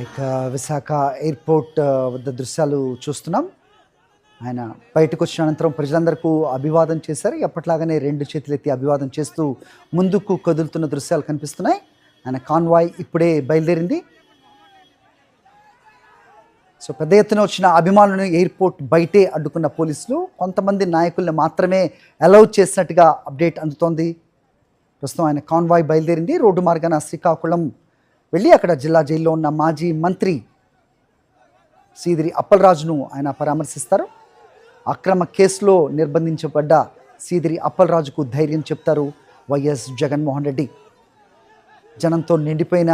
ఇక విశాఖ ఎయిర్పోర్ట్ వద్ద దృశ్యాలు చూస్తున్నాం. ఆయన బయటకు వచ్చిన అనంతరం ప్రజలందరికీ అభివాదం చేశారు. ఎప్పట్లాగానే రెండు చేతులెత్తి అభివాదం చేస్తూ ముందుకు కదులుతున్న దృశ్యాలు కనిపిస్తున్నాయి. ఆయన కాన్వాయ్ ఇప్పుడే బయలుదేరింది. సో పెద్ద ఎత్తున వచ్చిన అభిమానులను ఎయిర్పోర్ట్ బయటే అడ్డుకున్న పోలీసులు కొంతమంది నాయకులను మాత్రమే అలౌ చేసినట్టుగా అప్డేట్ అందుతోంది. ప్రస్తుతం ఆయన కాన్వాయ్ బయలుదేరింది. రోడ్డు మార్గాన శ్రీకాకుళం వెళ్ళి అక్కడ జిల్లా జైల్లో ఉన్న మాజీ మంత్రి సీదిరి అప్పలరాజును ఆయన పరామర్శిస్తారు. అక్రమ కేసులో నిర్బంధించబడ్డ సీదిరి అప్పలరాజుకు ధైర్యం చెప్తారు వైఎస్ జగన్మోహన్ రెడ్డి. జనంతో నిండిపోయిన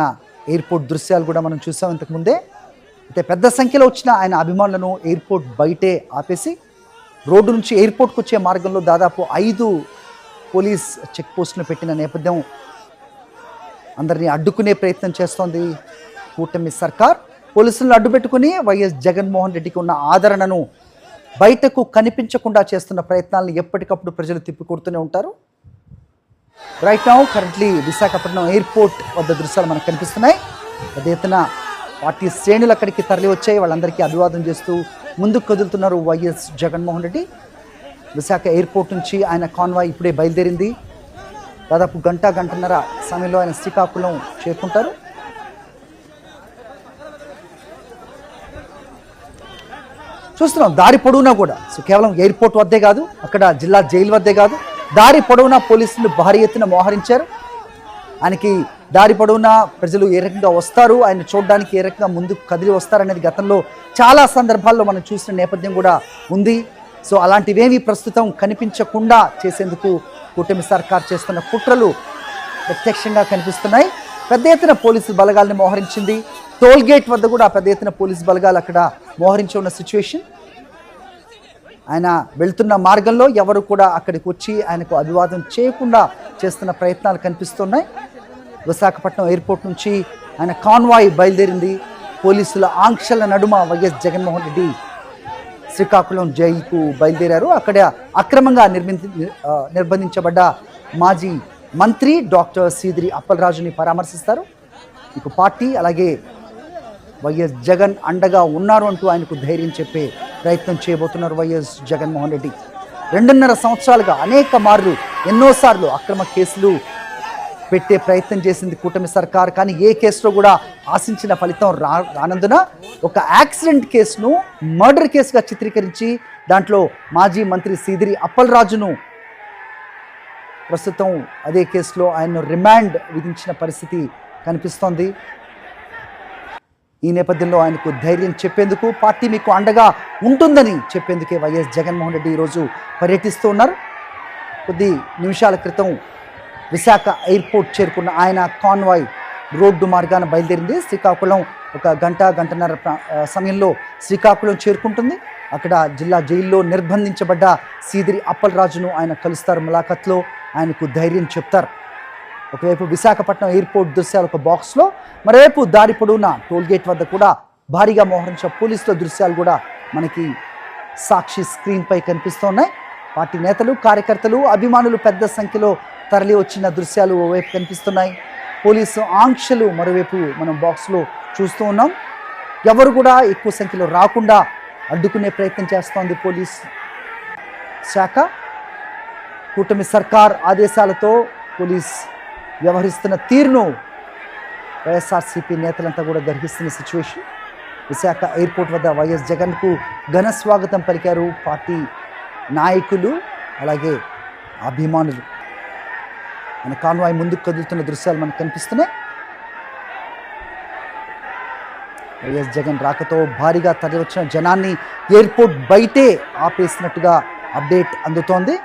ఎయిర్పోర్ట్ దృశ్యాలు కూడా మనం చూసాం ఇంతకుముందే. అయితే పెద్ద సంఖ్యలో వచ్చిన ఆయన అభిమానులను ఎయిర్పోర్ట్ బయటే ఆపేసి రోడ్డు నుంచి ఎయిర్పోర్ట్కి వచ్చే మార్గంలో దాదాపు 5 పోలీస్ చెక్ పోస్టులు పెట్టిన నేపథ్యం అందరినీ అడ్డుకునే ప్రయత్నం చేస్తోంది కూటమి సర్కార్. పోలీసులను అడ్డుపెట్టుకుని వైఎస్ జగన్మోహన్ రెడ్డికి ఉన్న ఆదరణను బయటకు కనిపించకుండా చేస్తున్న ప్రయత్నాలను ఎప్పటికప్పుడు ప్రజలు తిప్పికొడుతూనే ఉంటారు. Right now currently Visakhapatnam airport వద్ద దృశ్యాలు మనకు కనిపిస్తున్నాయి. పెద్ద ఎత్తున పార్టీ శ్రేణులు అక్కడికి తరలి వచ్చాయి. వాళ్ళందరికీ అభివాదం చేస్తూ ముందుకు కదులుతున్నారు వైఎస్ జగన్మోహన్ రెడ్డి. విశాఖ ఎయిర్పోర్ట్ నుంచి ఆయన కాన్వాయ్ ఇప్పుడే బయలుదేరింది. దాదాపు గంటన్నర సమయంలో ఆయన శ్రీకాకుళం చేరుకుంటారు. చూస్తున్నాం దారి పొడవునా కూడా, సో కేవలం ఎయిర్పోర్ట్ వద్దే కాదు, అక్కడ జిల్లా జైలు వద్దే కాదు, దారి పొడవునా పోలీసులు భారీ ఎత్తున మోహరించారు. ఆయనకి దారి పొడవునా ప్రజలు ఏ రకంగా వస్తారు, ఆయన చూడడానికి ఏ రకంగా ముందుకు కదిలి వస్తారనేది గతంలో చాలా సందర్భాల్లో మనం చూసిన నేపథ్యం కూడా ఉంది. సో అలాంటివేమీ ప్రస్తుతం కనిపించకుండా చేసేందుకు కూటమి సర్కార్ చేస్తున్న కుట్రలు ప్రత్యక్షంగా కనిపిస్తున్నాయి. పెద్ద ఎత్తున పోలీసు బలగాల్ని మోహరించింది. టోల్ గేట్ వద్ద కూడా పెద్ద ఎత్తున పోలీసు బలగాలు అక్కడ మోహరించి ఉన్న సిచ్యువేషన్. ఆయన వెళ్తున్న మార్గంలో ఎవరు కూడా అక్కడికి వచ్చి ఆయనకు అభివాదం చేయకుండా చేస్తున్న ప్రయత్నాలు కనిపిస్తున్నాయి. విశాఖపట్నం ఎయిర్పోర్ట్ నుంచి ఆయన కాన్వాయ్ బయలుదేరింది. పోలీసుల ఆంక్షల నడుమ వైఎస్ జగన్మోహన్ రెడ్డి శ్రీకాకుళం జైలుకు బయలుదేరారు. అక్కడ అక్రమంగా నిర్బంధించబడ్డ మాజీ మంత్రి డాక్టర్ సీదిరి అప్పలరాజుని పరామర్శిస్తారు. ఇక పార్టీ అలాగే వైఎస్ జగన్ అండగా ఉన్నారు అంటూ ఆయనకు ధైర్యం చెప్పే ప్రయత్నం చేయబోతున్నారు వైఎస్ జగన్మోహన్ రెడ్డి. 2.5 సంవత్సరాలుగా అనేక మార్లు ఎన్నోసార్లు అక్రమ కేసులు పెట్టే ప్రయత్నం చేసింది కూటమి సర్కార్. కానీ ఏ కేసులో కూడా ఆశించిన ఫలితం రానందున ఒక యాక్సిడెంట్ కేసును మర్డర్ కేసుగా చిత్రీకరించి దాంట్లో మాజీ మంత్రి సీదిరి అప్పలరాజును ప్రస్తుతం అదే కేసులో ఆయన్ను రిమాండ్ విధించిన పరిస్థితి కనిపిస్తోంది. ఈ నేపథ్యంలో ఆయనకు ధైర్యం చెప్పేందుకు, పార్టీ మీకు అండగా ఉంటుందని చెప్పేందుకే వైఎస్ జగన్మోహన్ రెడ్డి ఈరోజు పర్యటిస్తూ ఉన్నారు. కొద్ది నిమిషాల క్రితం విశాఖ ఎయిర్పోర్ట్ చేరుకున్న ఆయన కాన్వాయ్ రోడ్డు మార్గాన బయలుదేరింది. శ్రీకాకుళం ఒక గంటన్నర సమయంలో శ్రీకాకుళం చేరుకుంటుంది. అక్కడ జిల్లా జైల్లో నిర్బంధించబడ్డ సీదిరి అప్పలరాజును ఆయన కలుస్తారు. ములాఖత్లో ఆయనకు ధైర్యం చెప్తారు. ఒకవైపు విశాఖపట్నం ఎయిర్పోర్ట్ దృశ్యాలు ఒక బాక్స్లో, మరోవైపు దారి పొడవునా టోల్గేట్ వద్ద కూడా భారీగా మోహరించిన పోలీసుల దృశ్యాలు కూడా మనకి సాక్షి స్క్రీన్పై కనిపిస్తున్నాయి. పార్టీ నేతలు, కార్యకర్తలు, అభిమానులు పెద్ద సంఖ్యలో తరలి వచ్చిన దృశ్యాలు ఓవైపు కనిపిస్తున్నాయి. పోలీసు ఆంక్షలు మరోవైపు మనం బాక్స్లో చూస్తూ ఉన్నాం. ఎవరు కూడా ఎక్కువ సంఖ్యలో రాకుండా అడ్డుకునే ప్రయత్నం చేస్తోంది పోలీస్ శాఖ. కూటమి సర్కార్ ఆదేశాలతో పోలీస్ వ్యవహరిస్తున్న తీరును వైఎస్ఆర్సీపీ నేతలంతా కూడా గర్హిస్తున్న సిచ్యువేషన్. విశాఖ ఎయిర్పోర్ట్ వద్ద వైఎస్ జగన్కు ఘన స్వాగతం పలికారు పార్టీ నాయకులు అలాగే అభిమానులు. ఆయన కాన్వాయ్ ముందుకు కదులుతున్న దృశ్యాలు మనకు కనిపిస్తున్నాయి. వైఎస్ జగన్ రాకతో భారీగా తరలివచ్చిన జనాన్ని ఎయిర్పోర్ట్ బయటే ఆపేసినట్టుగా అప్డేట్ అందుతోంది.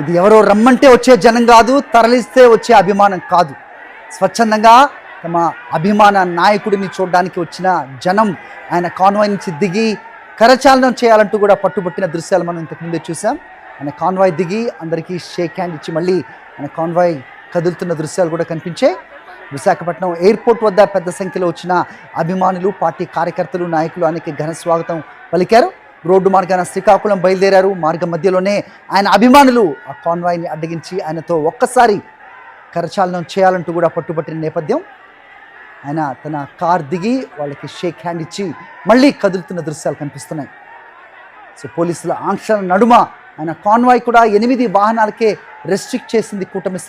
ఇది ఎవరో రమ్మంటే వచ్చే జనం కాదు, తరలిస్తే వచ్చే అభిమానం కాదు. స్వచ్ఛందంగా తమ అభిమాన నాయకుడిని చూడడానికి వచ్చిన జనం ఆయన కాన్వాయ్ నుంచి దిగి కరచాలనం చేయాలంటూ కూడా పట్టుబట్టిన దృశ్యాలు మనం ఇంతకుముందే చూసాం. ఆయన కాన్వాయ్ దిగి అందరికీ షేక్ హ్యాండ్ ఇచ్చి మళ్ళీ ఆయన కాన్వాయ్ కదులుతున్న దృశ్యాలు కూడా కనిపించాయి. విశాఖపట్నం ఎయిర్పోర్ట్ వద్ద పెద్ద సంఖ్యలో వచ్చిన అభిమానులు, పార్టీ కార్యకర్తలు, నాయకులు ఆయనకి ఘన స్వాగతం పలికారు. రోడ్డు మార్గాన శ్రీకాకుళం బయలుదేరారు. మార్గం మధ్యలోనే ఆయన అభిమానులు ఆ కాన్వాయ్ని అడ్డగించి ఆయనతో ఒక్కసారి కరచాలనం చేయాలంటూ కూడా పట్టుబట్టిన నేపథ్యం. ఆయన తన కార్ దిగి వాళ్ళకి షేక్ హ్యాండ్ ఇచ్చి మళ్ళీ కదులుతున్న దృశ్యాలు కనిపిస్తున్నాయి. సో పోలీసుల ఆంక్షల నడుమ ఆయన కాన్వాయ్ కూడా 8 వాహనాలకే రెస్ట్రిక్ట్ చేసింది కూటమి సర్కార్.